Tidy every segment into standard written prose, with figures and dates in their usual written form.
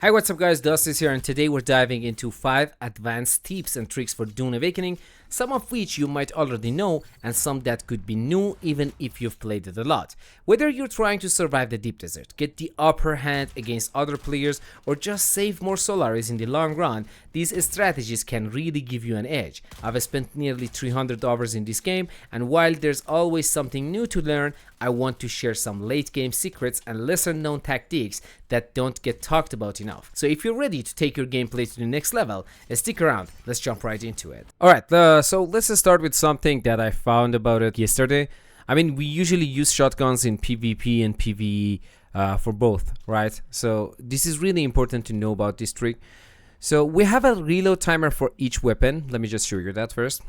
Hi, what's up guys, Dust is here and today we're diving into 5 advanced tips and tricks for Dune Awakening, some of which you might already know and some that could be new even if you've played it a lot. Whether you're trying to survive the deep desert, get the upper hand against other players, or just save more Solaris in the long run, these strategies can really give you an edge. I've spent nearly 300 hours in this game, and while there's always something new to learn, I want to share some late game secrets and lesser known tactics that don't get talked about enough. So if you're ready to take your gameplay to the next level, stick around, let's jump right into it. Alright, so let's start with something that I found about it yesterday. I mean, we usually use shotguns in PvP and PvE for both, right? So this is really important to know about this trick. So we have a reload timer for each weapon. Let me just show you that first.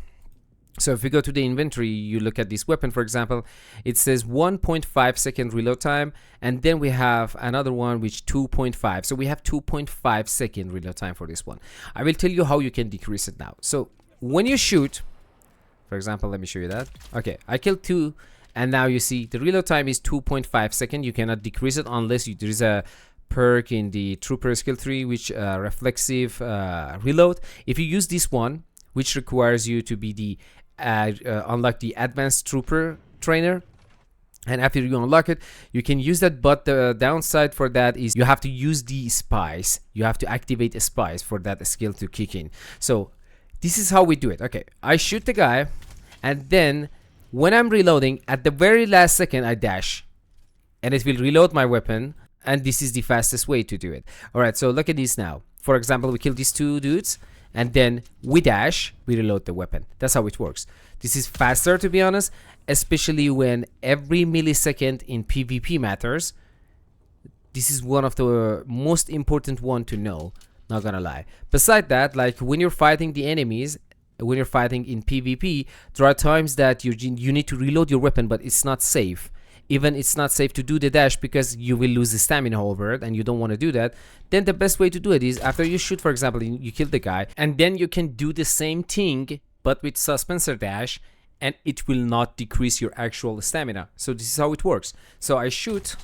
So if we go to the inventory, you look at this weapon, for example, it says 1.5 second reload time, and then we have another one which 2.5. So we have 2.5 second reload time for this one. I will tell you how you can decrease it now. So when you shoot, for example, let me show you that. Okay, I killed 2, and now you see the reload time is 2.5 second. You cannot decrease it unless there is a perk in the trooper skill tree which reflexive reload. If you use this one, which requires you to be the unlock the advanced trooper trainer, and after you unlock it you can use that, but the downside for that is you have to use the spice. You have to activate a spice for that skill to kick in. So this is how we do it. Okay, I shoot the guy, and then when I'm reloading, at the very last second I dash and it will reload my weapon, and this is the fastest way to do it. Alright, so look at this now. For example, we kill these 2 dudes, and then we dash, we reload the weapon. That's how it works. This is faster, to be honest, especially when every millisecond in PvP matters. This is one of the most important one to know, not gonna lie. Beside that, like when you're fighting the enemies, when you're fighting in PvP, there are times that you need to reload your weapon, but it's not safe. Even it's not safe to do the dash because you will lose the stamina over it and you don't want to do that. Then the best way to do it is after you shoot, for example, you kill the guy, and then you can do the same thing but with suspensor dash, and it will not decrease your actual stamina. So this is how it works. So I shoot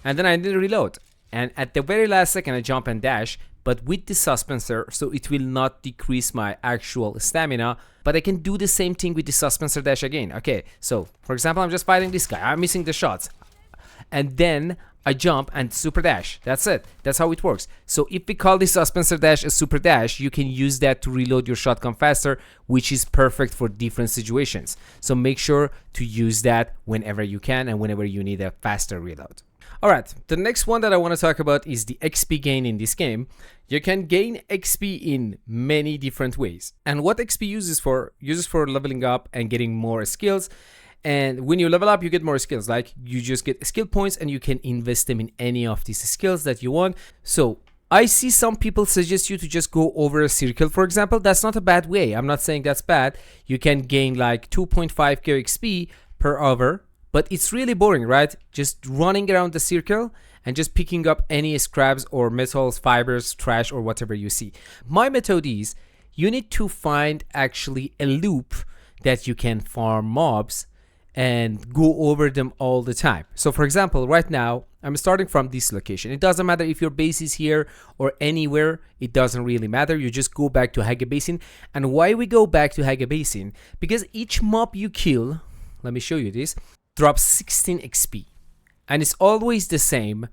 and then I need to reload, and at the very last second I jump and dash, but with the suspensor, so it will not decrease my actual stamina, but I can do the same thing with the suspensor dash again. Okay, so for example, I'm just fighting this guy, I'm missing the shots, and then I jump and super dash. That's it. That's how it works. So if we call this suspensor dash a super dash, you can use that to reload your shotgun faster, which is perfect for different situations. So make sure to use that whenever you can and whenever you need a faster reload. Alright, the next one that I want to talk about is the XP gain in this game. You can gain XP in many different ways. And what XP uses for leveling up and getting more skills. And when you level up, you get more skills. Like you just get skill points and you can invest them in any of these skills that you want. So I see some people suggest you to just go over a circle, for example. That's not a bad way. I'm not saying that's bad. You can gain like 2.5k XP per hour. But it's really boring, right? Just running around the circle and just picking up any scraps or metals, fibers, trash, or whatever you see. My method is you need to find actually a loop that you can farm mobs and go over them all the time. So for example, right now, I'm starting from this location. It doesn't matter if your base is here or anywhere. It doesn't really matter. You just go back to Haga Basin. And why we go back to Haga Basin? Because each mob you kill, let me show you this, drops 16 XP, and it's always the same,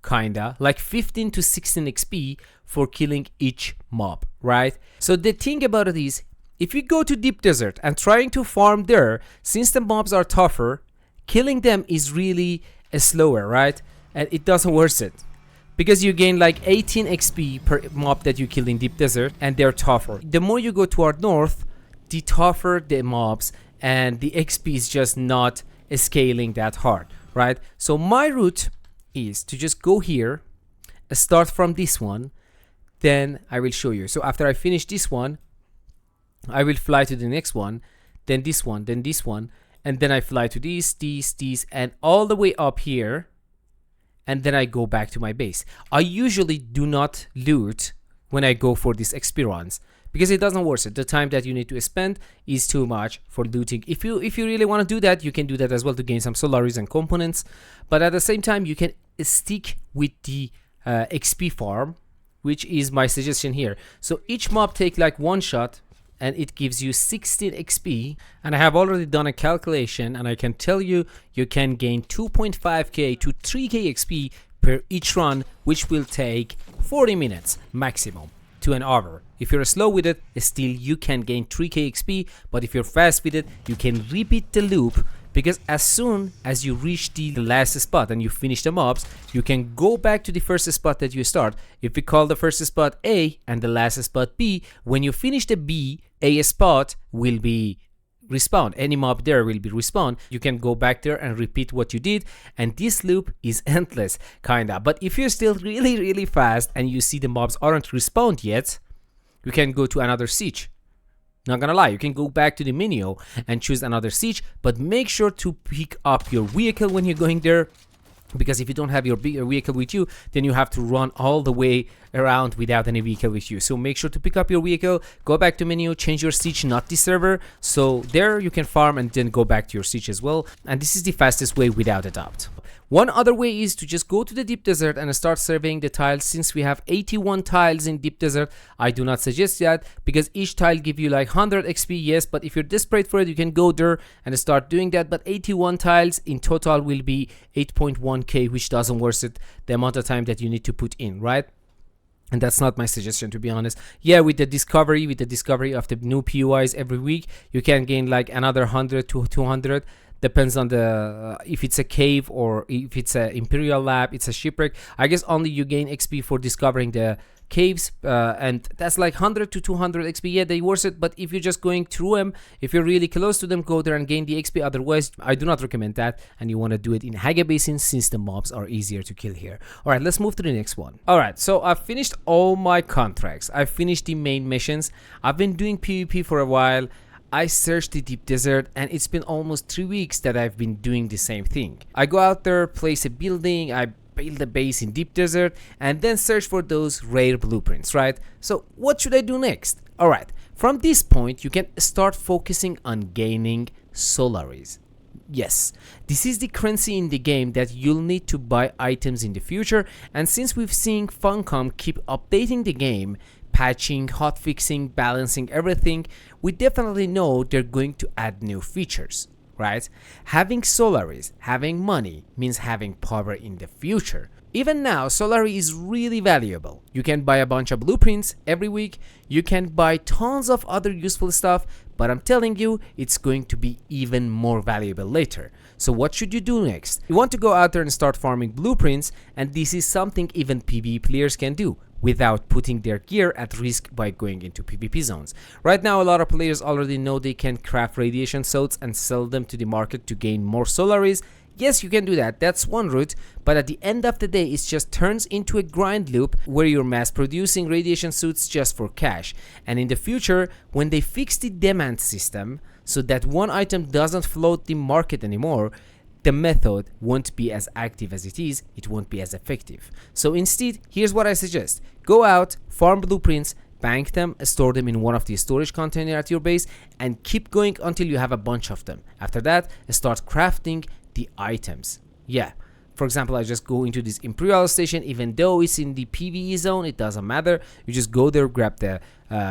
kinda like 15 to 16 XP for killing each mob, right? So the thing about it is, if you go to deep desert and trying to farm there, since the mobs are tougher, killing them is really slower, right? And it doesn't worth it because you gain like 18 XP per mob that you kill in deep desert, and they're tougher. The more you go toward north, the tougher the mobs, and the XP is just not scaling that hard, right? So my route is to just go here, start from this one, then I will show you. So after I finish this one, I will fly to the next one, then this one, then this one, and then I fly to these, and all the way up here, and then I go back to my base. I usually do not loot when I go for these XP runs, because it doesn't worth it. The time that you need to spend is too much for looting. If you really want to do that, you can do that as well to gain some Solaris and components, but at the same time you can stick with the XP farm which is my suggestion here. So each mob take like one shot and it gives you 16 XP, and I have already done a calculation and I can tell you you can gain 2.5k to 3k XP per each run, which will take 40 minutes maximum to an hour. If you're slow with it, still you can gain 3k XP, but if you're fast with it, you can repeat the loop, because as soon as you reach the last spot and you finish the mobs, you can go back to the first spot that you start. If we call the first spot A and the last spot B, when you finish the B, A spot will be respawn. Any mob there will be respawn. You can go back there and repeat what you did, and this loop is endless, kinda. But if you're still really fast and you see the mobs aren't respawned yet, you can go to another siege. Not gonna lie, you can go back to the menu and choose another siege, but make sure to pick up your vehicle when you're going there, because if you don't have your vehicle with you, then you have to run all the way around without any vehicle with you. So make sure to pick up your vehicle, go back to menu, change your siege, not the server. So there you can farm and then go back to your siege as well. And this is the fastest way without a doubt. One other way is to just go to the deep desert and start surveying the tiles. Since we have 81 tiles in deep desert, I do not suggest that, because each tile give you like 100 XP, yes, but if you're desperate for it, you can go there and start doing that. But 81 tiles in total will be 8.1k, which doesn't worth it, the amount of time that you need to put in, right? And that's not my suggestion, to be honest. Yeah, with the discovery of the new POIs every week, you can gain like another 100 to 200. Depends on the if it's a cave or if it's an imperial lab, it's a shipwreck. I guess only you gain XP for discovering the caves, and that's like 100 to 200 XP. Yeah, they worth it, but if you're just going through them, if you're really close to them, go there and gain the XP. Otherwise, I do not recommend that, and you want to do it in Haga Basin since the mobs are easier to kill here. All right, let's move to the next one. All right, so I've finished all my contracts. I've finished the main missions. I've been doing PvP for a while. I searched the deep desert, and it's been almost 3 weeks that I've been doing the same thing. I go out there, place a building, I build a base in deep desert, and then search for those rare blueprints, right? So what should I do next? All right, from this point, you can start focusing on gaining Solaris. Yes, this is the currency in the game that you'll need to buy items in the future, and since we've seen Funcom keep updating the game, patching, hotfixing, balancing everything, we definitely know they're going to add new features, right? Having Solaris, having money, means having power in the future. Even now, Solaris is really valuable. You can buy a bunch of blueprints every week, you can buy tons of other useful stuff, but I'm telling you, it's going to be even more valuable later. So what should you do next? You want to go out there and start farming blueprints, and this is something even PvE players can do without putting their gear at risk by going into PvP zones. Right now, a lot of players already know they can craft radiation suits and sell them to the market to gain more Solaris. Yes, you can do that, that's one route, but at the end of the day, it just turns into a grind loop where you're mass producing radiation suits just for cash. And in the future, when they fix the demand system so that one item doesn't float the market anymore, the method won't be as active as it is, it won't be as effective. So instead, here's what I suggest. Go out, farm blueprints, bank them, store them in one of the storage containers at your base, and keep going until you have a bunch of them. After that, start crafting the items. Yeah, for example, I just go into this Imperial station, even though it's in the PvE zone, it doesn't matter. You just go there, grab the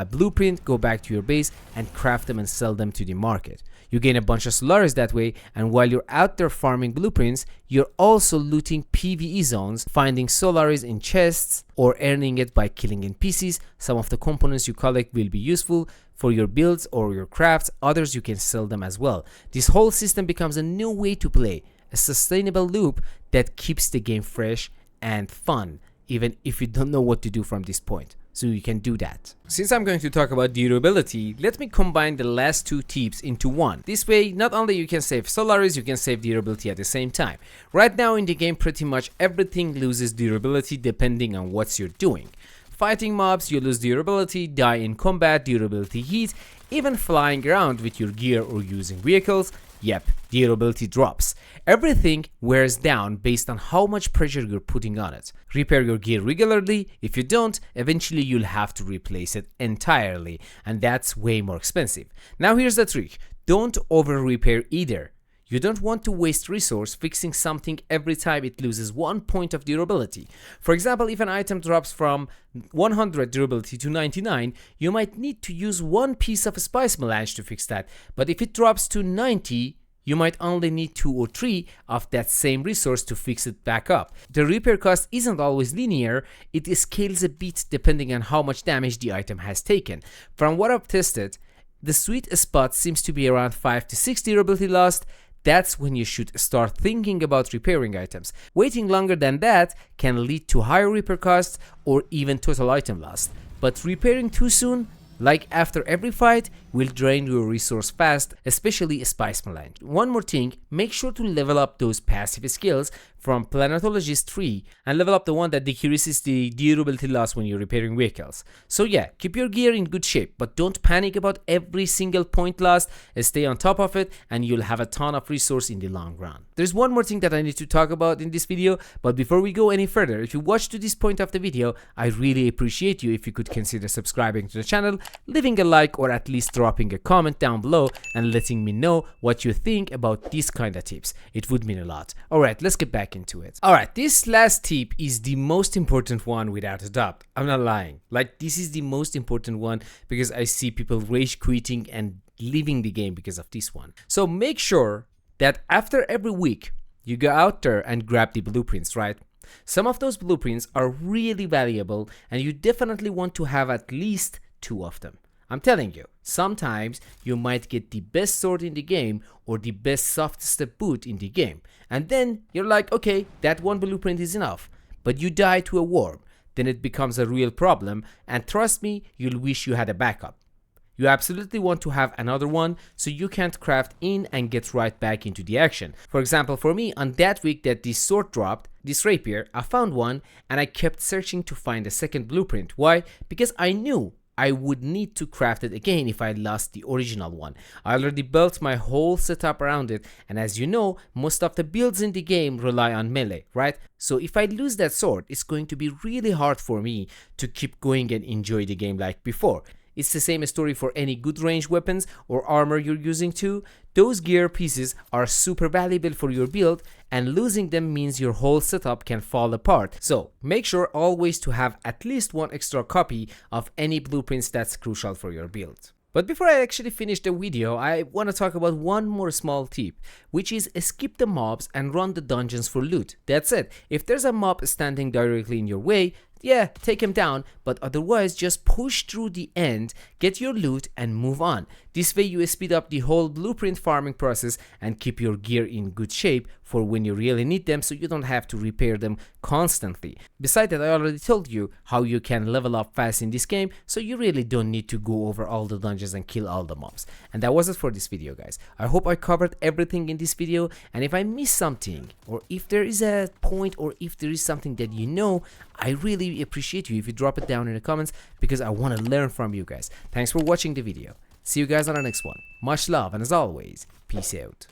blueprint, go back to your base, and craft them and sell them to the market. You gain a bunch of Solaris that way, and while you're out there farming blueprints, you're also looting PvE zones, finding Solaris in chests, or earning it by killing NPCs. Some of the components you collect will be useful for your builds or your crafts, others you can sell them as well. This whole system becomes a new way to play, a sustainable loop that keeps the game fresh and fun, even if you don't know what to do from this point. So you can do that. Since I'm going to talk about durability, let me combine the last two tips into one. This way, not only you can save Solaris, you can save durability at the same time. Right now in the game, pretty much everything loses durability depending on what you're doing. Fighting mobs, you lose durability, die in combat, durability heat, even flying around with your gear or using vehicles, yep, durability drops. Everything wears down based on how much pressure you're putting on it. Repair your gear regularly. If you don't, eventually you'll have to replace it entirely, and that's way more expensive. Now here's the trick. Don't over repair either. You don't want to waste resource fixing something every time it loses 1 point of durability. For example, if an item drops from 100 durability to 99, you might need to use one piece of spice melange to fix that, but if it drops to 90, you might only need 2 or 3 of that same resource to fix it back up. The repair cost isn't always linear, it scales a bit depending on how much damage the item has taken. From what I've tested, the sweet spot seems to be around 5 to 6 durability lost. That's when you should start thinking about repairing items. Waiting longer than that can lead to higher repair costs or even total item loss. But repairing too soon, like after every fight, will drain your resource fast, especially Spice Melange. One more thing, make sure to level up those passive skills from Planetologist 3 and level up the one that decreases the durability loss when you're repairing vehicles. So yeah, keep your gear in good shape, but don't panic about every single point lost. Stay on top of it and you'll have a ton of resource in the long run. There's one more thing that I need to talk about in this video, but before we go any further, if you watched to this point of the video, I really appreciate you if you could consider subscribing to the channel, leaving a like, or at least dropping a comment down below and letting me know what you think about these kind of tips. It would mean a lot. Alright, let's get back into it. Alright, this last tip is the most important one without a doubt. I'm not lying. Like, this is the most important one because I see people rage quitting and leaving the game because of this one. So make sure that after every week you go out there and grab the blueprints, right? Some of those blueprints are really valuable and you definitely want to have at least 2 of them. I'm telling you, sometimes you might get the best sword in the game or the best softest boot in the game. And then you're like, okay, that one blueprint is enough. But you die to a worm. Then it becomes a real problem. And trust me, you'll wish you had a backup. You absolutely want to have another one so you can't craft in and get right back into the action. For example, for me, on that week that this sword dropped, this rapier, I found one and I kept searching to find a second blueprint. Why? Because I knew I would need to craft it again if I lost the original one. I already built my whole setup around it, and as you know, most of the builds in the game rely on melee, right? So if I lose that sword, it's going to be really hard for me to keep going and enjoy the game like before. It's the same story for any good range weapons or armor you're using too. Those gear pieces are super valuable for your build and losing them means your whole setup can fall apart. So make sure always to have at least 1 extra copy of any blueprints that's crucial for your build. But before I actually finish the video, I want to talk about one more small tip, which is skip the mobs and run the dungeons for loot. That's it. If there's a mob standing directly in your way, yeah, take him down, but otherwise just push through the end, get your loot and move on. This way you speed up the whole blueprint farming process and keep your gear in good shape for when you really need them so you don't have to repair them constantly. Besides that, I already told you how you can level up fast in this game, so you really don't need to go over all the dungeons and kill all the mobs. And that was it for this video, guys. I hope I covered everything in this video, and if I missed something, or if there is a point, or if there is something that you know, I really appreciate you if you drop it down in the comments because I want to learn from you guys. Thanks for watching the video. See you guys on the next one. Much love, and as always, peace out.